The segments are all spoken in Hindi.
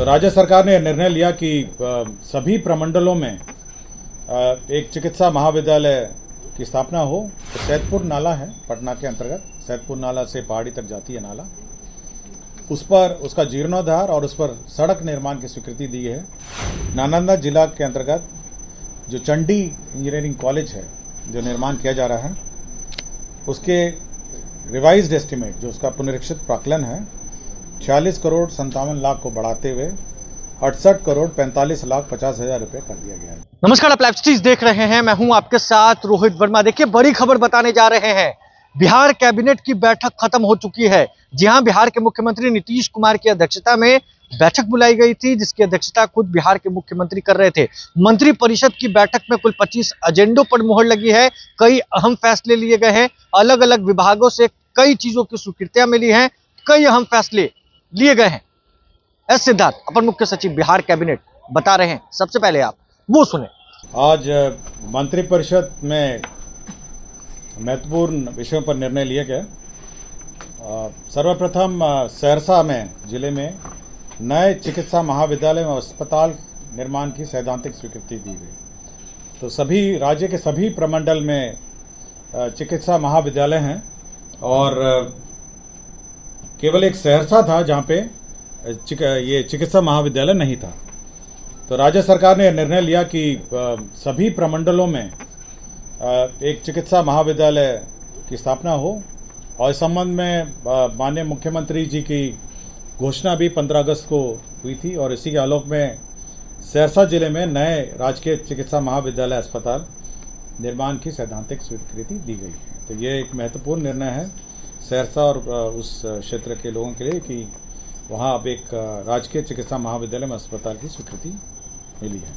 तो राज्य सरकार ने निर्णय लिया कि सभी प्रमंडलों में एक चिकित्सा महाविद्यालय की स्थापना हो। तो सैदपुर नाला है पटना के अंतर्गत, सैदपुर नाला से पहाड़ी तक जाती है नाला, उस पर उसका जीर्णोद्धार और उस पर सड़क निर्माण की स्वीकृति दी है। नालंदा जिला के अंतर्गत जो चंडी इंजीनियरिंग कॉलेज है जो निर्माण किया जा रहा है, उसके रिवाइज्ड एस्टिमेट जो उसका पुनरीक्षित प्राक्कलन है 46 करोड़ 57 लाख को बढ़ाते हुए 68 करोड़ 45 लाख 50 हजार रुपये कर दिया गया है। नमस्कार, आप लाइव स्ट्रीट देख रहे हैं। मैं हूं आपके साथ रोहित वर्मा। देखिए, बड़ी खबर बताने जा रहे हैं। बिहार कैबिनेट की बैठक खत्म हो चुकी है। जी हां, बिहार के मुख्यमंत्री नीतीश कुमार की अध्यक्षता में बैठक बुलाई गई थी, जिसकी अध्यक्षता खुद बिहार के मुख्यमंत्री कर रहे थे। मंत्री परिषद की बैठक में कुल 25 एजेंडों पर मुहर लगी है। कई अहम फैसले लिए गए हैं। अलग अलग विभागों से कई चीजों की स्वीकृतियां मिली हैं। कई अहम फैसले लिए गए हैं। एस सिद्धार्थ, अपर मुख्य सचिव बिहार कैबिनेट, बता रहे हैं। सबसे पहले आप वो सुने। आज मंत्रिपरिषद में महत्वपूर्ण विषयों पर निर्णय लिए गए। सर्वप्रथम सहरसा में जिले में नए चिकित्सा महाविद्यालय में अस्पताल निर्माण की सैद्धांतिक स्वीकृति दी गई। तो सभी राज्य के सभी प्रमंडल में चिकित्सा महाविद्यालय हैं और केवल एक सहरसा था जहाँ पे ये चिकित्सा महाविद्यालय नहीं था। तो राज्य सरकार ने निर्णय लिया कि सभी प्रमंडलों में एक चिकित्सा महाविद्यालय की स्थापना हो और इस संबंध में माननीय मुख्यमंत्री जी की घोषणा भी 15 अगस्त को हुई थी और इसी के आलोक में सहरसा जिले में नए राजकीय चिकित्सा महाविद्यालय अस्पताल निर्माण की सैद्धांतिक स्वीकृति दी गई है। तो ये एक महत्वपूर्ण निर्णय है सहरसा और उस क्षेत्र के लोगों के लिए कि वहाँ अब एक राजकीय चिकित्सा महाविद्यालय में अस्पताल की स्वीकृति मिली है।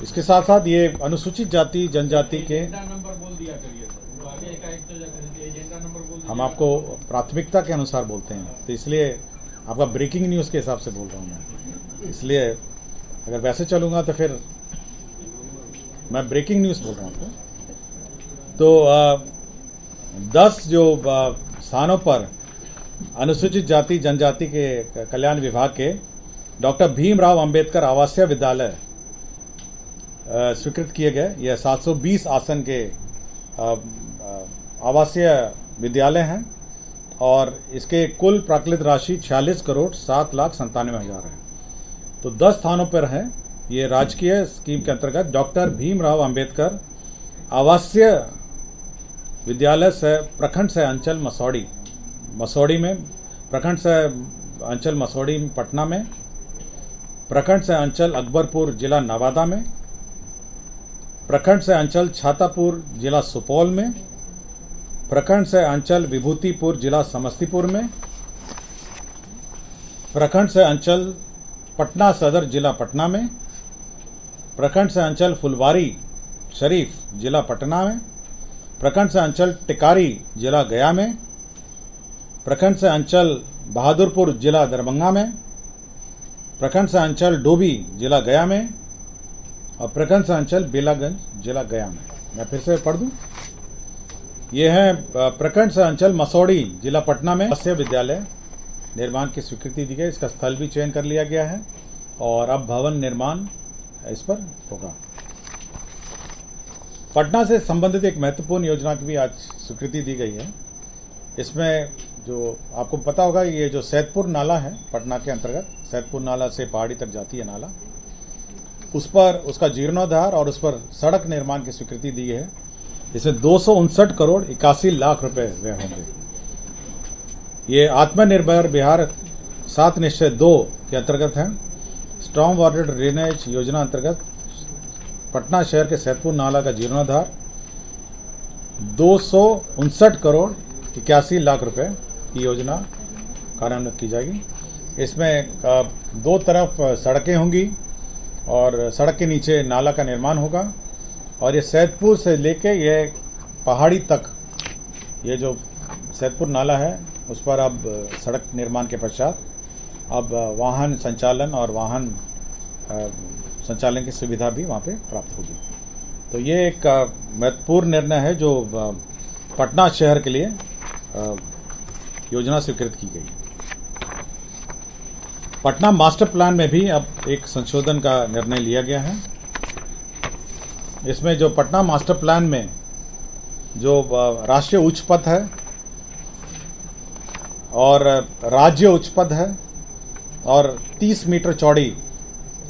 इसके साथ साथ ये अनुसूचित जाति जनजाति के हम आपको प्राथमिकता के अनुसार बोलते हैं, तो इसलिए आपका ब्रेकिंग न्यूज़ के हिसाब से बोल रहा हूँ मैं। इसलिए अगर वैसे चलूँगा तो फिर मैं ब्रेकिंग न्यूज़ बोल रहा हूँ। तो 10 जो स्थानों पर अनुसूचित जाति जनजाति के कल्याण विभाग के डॉक्टर भीमराव अंबेडकर आवासीय विद्यालय स्वीकृत किए गए। यह 720 आसन के आवासीय विद्यालय हैं और इसके कुल प्राकृत राशि 46 करोड़ 7 लाख 97 हजार है। तो 10 स्थानों पर है। ये राजकीय स्कीम के अंतर्गत डॉक्टर भीमराव अंबेडकर आवासीय विद्यालय से प्रखंड से अंचल मसौड़ी में, प्रखंड से अंचल मसौड़ी पटना में, प्रखंड से अंचल अकबरपुर जिला नवादा में, प्रखंड से अंचल छातापुर जिला सुपौल में, प्रखंड से अंचल विभूतिपुर जिला समस्तीपुर में, प्रखंड से अंचल पटना सदर जिला पटना में, प्रखंड से अंचल फुलवारी शरीफ जिला पटना में, प्रखंड से अंचल टिकारी जिला गया में, प्रखंड से अंचल बहादुरपुर जिला दरभंगा में, प्रखंड से अंचल डोभी जिला गया में और प्रखंड से अंचल बेलागंज जिला गया में। मैं फिर से पढ़ दूं। ये है प्रखंड से अंचल मसौड़ी जिला पटना में आवासीय विद्यालय निर्माण की स्वीकृति दी गई। इसका स्थल भी चयन कर लिया गया है और अब भवन निर्माण इस पर होगा। पटना से संबंधित एक महत्वपूर्ण योजना की भी आज स्वीकृति दी गई है। इसमें जो आपको पता होगा, ये जो सैदपुर नाला है पटना के अंतर्गत, सैदपुर नाला से पहाड़ी तक जाती है नाला, उस पर उसका जीर्णोद्धार और उस पर सड़क निर्माण की स्वीकृति दी है। इसमें 259 करोड़ 81 लाख रुपए व्यय होंगे। ये आत्मनिर्भर बिहार 7 निश्चय 2 के अंतर्गत है। स्ट्रॉन्ग वाटर ड्रेनेज योजना अंतर्गत पटना शहर के सैदपुर नाला का जीर्णोद्धार 259 करोड़ 81 लाख रुपए की योजना कार्यान्वित की जाएगी। इसमें 2 तरफ सड़कें होंगी और सड़क के नीचे नाला का निर्माण होगा और ये सैदपुर से लेके ये पहाड़ी तक, ये जो सैदपुर नाला है उस पर अब सड़क निर्माण के पश्चात अब वाहन संचालन और वाहन संचालन की सुविधा भी वहाँ पे प्राप्त होगी। तो ये एक महत्वपूर्ण निर्णय है जो पटना शहर के लिए योजना स्वीकृत की गई। पटना मास्टर प्लान में भी अब एक संशोधन का निर्णय लिया गया है। इसमें जो पटना मास्टर प्लान में जो राष्ट्रीय उच्च पथ है और राज्य उच्च पथ है और 30 मीटर चौड़ी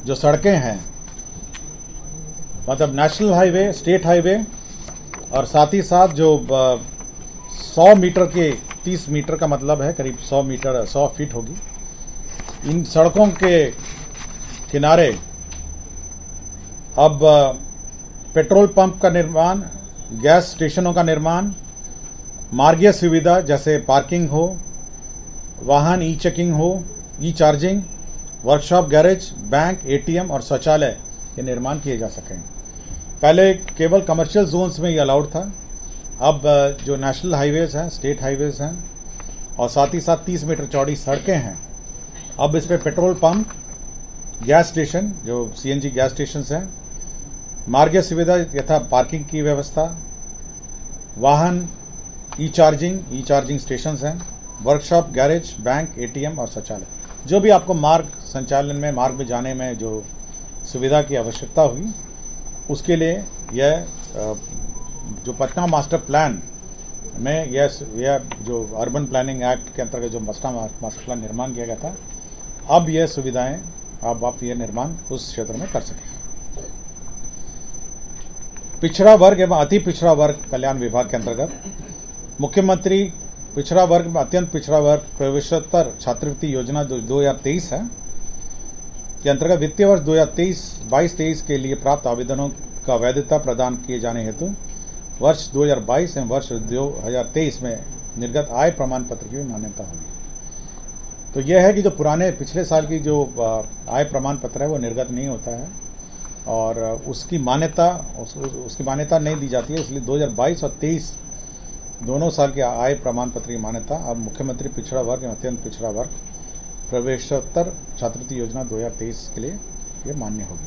जो सड़कें हैं, मतलब नेशनल हाईवे, स्टेट हाईवे, और साथ ही साथ जो 100 मीटर के 30 मीटर का मतलब है करीब 100 मीटर 100 फीट होगी, इन सड़कों के किनारे अब पेट्रोल पंप का निर्माण, गैस स्टेशनों का निर्माण, मार्गीय सुविधा जैसे पार्किंग हो, वाहन ई चेकिंग हो, e charging, workshop, garage, bank, ATM और शौचालय के निर्माण किए जा सकें। पहले केवल कमर्शियल जोन्स में ये अलाउड था। अब जो नेशनल हाईवेज हैं, स्टेट हाईवेज हैं और साथ ही साथ 30 मीटर चौड़ी सड़कें हैं, अब इस पर पेट्रोल पंप, गैस स्टेशन जो सीएनजी गैस स्टेशन हैं, मार्गीय सुविधा यथा पार्किंग की व्यवस्था, वाहन ई चार्जिंग स्टेशन हैं, वर्कशॉप, गैरेज, बैंक, एटीएम और शौचालय, जो भी आपको मार्ग संचालन में, मार्ग में जाने में जो सुविधा की आवश्यकता हुई, उसके लिए यह जो पटना मास्टर प्लान में यह जो अर्बन प्लानिंग एक्ट के अंतर्गत जो मास्टर प्लान निर्माण किया गया था, अब यह सुविधाएं अब आप यह निर्माण उस क्षेत्र में कर सकें। पिछड़ा वर्ग एवं अति पिछड़ा वर्ग कल्याण विभाग के अंतर्गत मुख्यमंत्री पिछड़ा वर्ग में अत्यंत पिछड़ा वर्ग प्रवेशोत्तर छात्रवृत्ति योजना 2023 है के अंतर्गत वित्तीय वर्ष 2022-23 के लिए प्राप्त आवेदनों का वैधता प्रदान किए जाने हेतु वर्ष 2022 एवं वर्ष 2023 में निर्गत आय प्रमाण पत्र की भी मान्यता होगी। तो यह है कि जो पुराने पिछले साल की जो आय प्रमाण पत्र है वो निर्गत नहीं होता है और उसकी मान्यता नहीं दी जाती है, इसलिए 2022 और 23 दोनों साल के आय प्रमाण पत्र की मान्यता अब मुख्यमंत्री पिछड़ा वर्ग एवं अत्यंत पिछड़ा वर्ग प्रवेशोत्तर छात्रवृत्ति योजना 2023 के लिए ये मान्य होगी।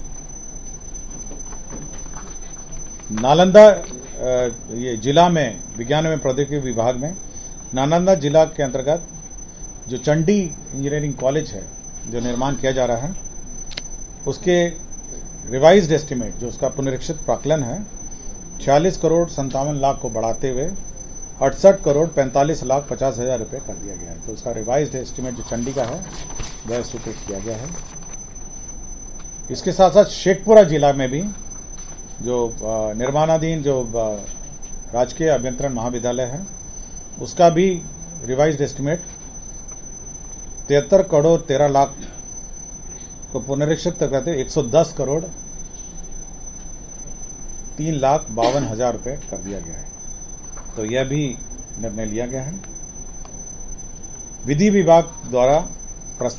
नालंदा ये जिला में विज्ञान एवं प्रौद्योगिकी विभाग में नालंदा जिला के अंतर्गत जो चंडी इंजीनियरिंग कॉलेज है जो निर्माण किया जा रहा है, उसके रिवाइज्ड एस्टिमेट जो उसका पुनरीक्षित प्राक्कलन है 46 करोड़ 57 लाख को बढ़ाते हुए 68 करोड़ 45 लाख 50 हजार रुपये कर दिया गया है। तो उसका रिवाइज्ड एस्टिमेट जो चंडी का है वह स्वीकृत किया गया है। इसके साथ साथ शेखपुरा जिला में भी जो निर्माणाधीन जो राजकीय अभियंत्रण महाविद्यालय है उसका भी रिवाइज्ड एस्टिमेट 73 करोड़ 13 लाख को पुनरीक्षित करते 110 करोड़ 3 लाख 52 हजार रुपये कर दिया गया है। तो यह भी निर्णय लिया गया है। विधि विभाग द्वारा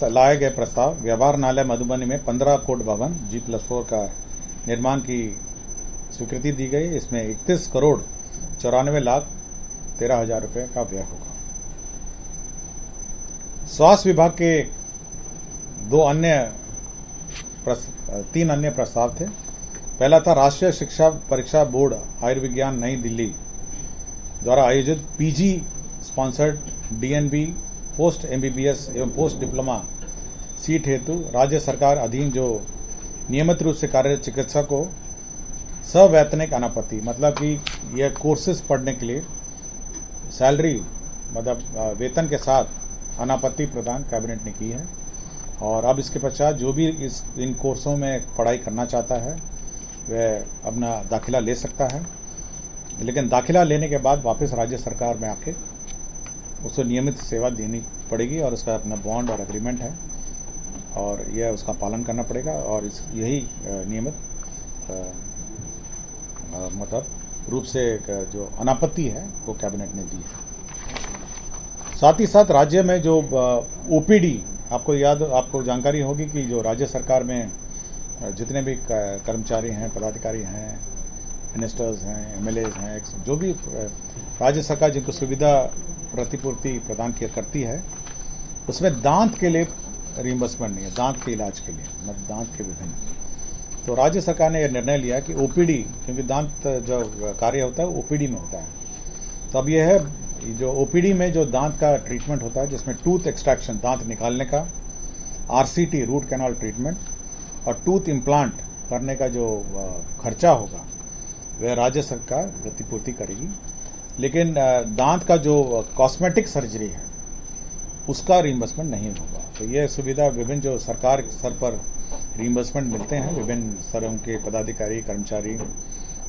लाए गए प्रस्ताव व्यवहारणालय मधुबनी में 15 कोट भवन G+4 का निर्माण की स्वीकृति दी गई। इसमें 31 करोड़ 94 लाख 13 हजार रुपये का व्यय होगा। स्वास्थ्य विभाग के 3 अन्य प्रस्ताव थे। पहला था राष्ट्रीय शिक्षा परीक्षा बोर्ड आयुर्विज्ञान नई दिल्ली द्वारा आयोजित PG sponsored DNB post MBBS एवं पोस्ट डिप्लोमा सीट हेतु राज्य सरकार अधीन जो नियमित रूप से कार्यरत चिकित्सक को सवैतनिक अनापत्ति, मतलब कि यह कोर्सेज पढ़ने के लिए सैलरी मतलब वेतन के साथ अनापत्ति प्रदान कैबिनेट ने की है। और अब इसके पश्चात जो भी इन कोर्सों में पढ़ाई करना चाहता है वह अपना दाखिला ले सकता है, लेकिन दाखिला लेने के बाद वापस राज्य सरकार में आके उसको नियमित सेवा देनी पड़ेगी और उसका अपना बॉन्ड और एग्रीमेंट है और यह उसका पालन करना पड़ेगा। और यही नियमित मतलब रूप से जो अनापत्ति है वो कैबिनेट ने दी है। साथ ही साथ राज्य में जो ओपीडी, आपको जानकारी होगी कि जो राज्य सरकार में जितने भी कर्मचारी हैं, पदाधिकारी हैं, मिनिस्टर्स हैं, एमएलएज हैं, जो भी राज्य सरकार जिनको सुविधा प्रतिपूर्ति प्रदान करती है, उसमें दांत के लिए रिइंबर्समेंट नहीं है, दांत के इलाज के लिए, मतलब दांत के विभिन्न। तो राज्य सरकार ने यह निर्णय लिया कि ओपीडी, क्योंकि दांत जो कार्य होता है ओपीडी में होता है, तो अब यह है जो ओपीडी में जो दांत का ट्रीटमेंट होता है जिसमें टूथ एक्सट्रैक्शन, दांत निकालने का RCT रूट कैनाल ट्रीटमेंट और टूथ इम्प्लांट करने का जो खर्चा होगा वह राज्य सरकार प्रतिपूर्ति करेगी। लेकिन दांत का जो कॉस्मेटिक सर्जरी है उसका रीइंबर्समेंट नहीं होगा। तो यह सुविधा विभिन्न जो सरकार स्तर पर रीइंबर्समेंट मिलते हैं विभिन्न स्तरों के पदाधिकारी कर्मचारी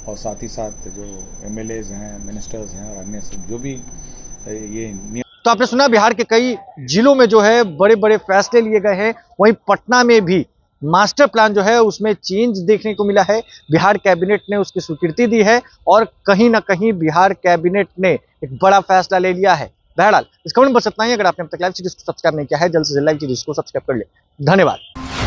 और साथ ही साथ जो MLAs हैं, मिनिस्टर्स हैं और अन्य सब जो भी ये नियम। तो आपने सुना बिहार के कई जिलों में जो है बड़े बड़े फैसले लिए गए हैं, वहीं पटना में भी मास्टर प्लान जो है उसमें चेंज देखने को मिला है। बिहार कैबिनेट ने उसकी स्वीकृति दी है और कहीं ना कहीं बिहार कैबिनेट ने एक बड़ा फैसला ले लिया है। बहरहाल इस खबर में बस इतना ही। अगर आपने अब तक लाइव सीरीज को सब्सक्राइब नहीं किया है, जल्द से जल्द लाइव सीरीज को सब्सक्राइब कर ले। धन्यवाद।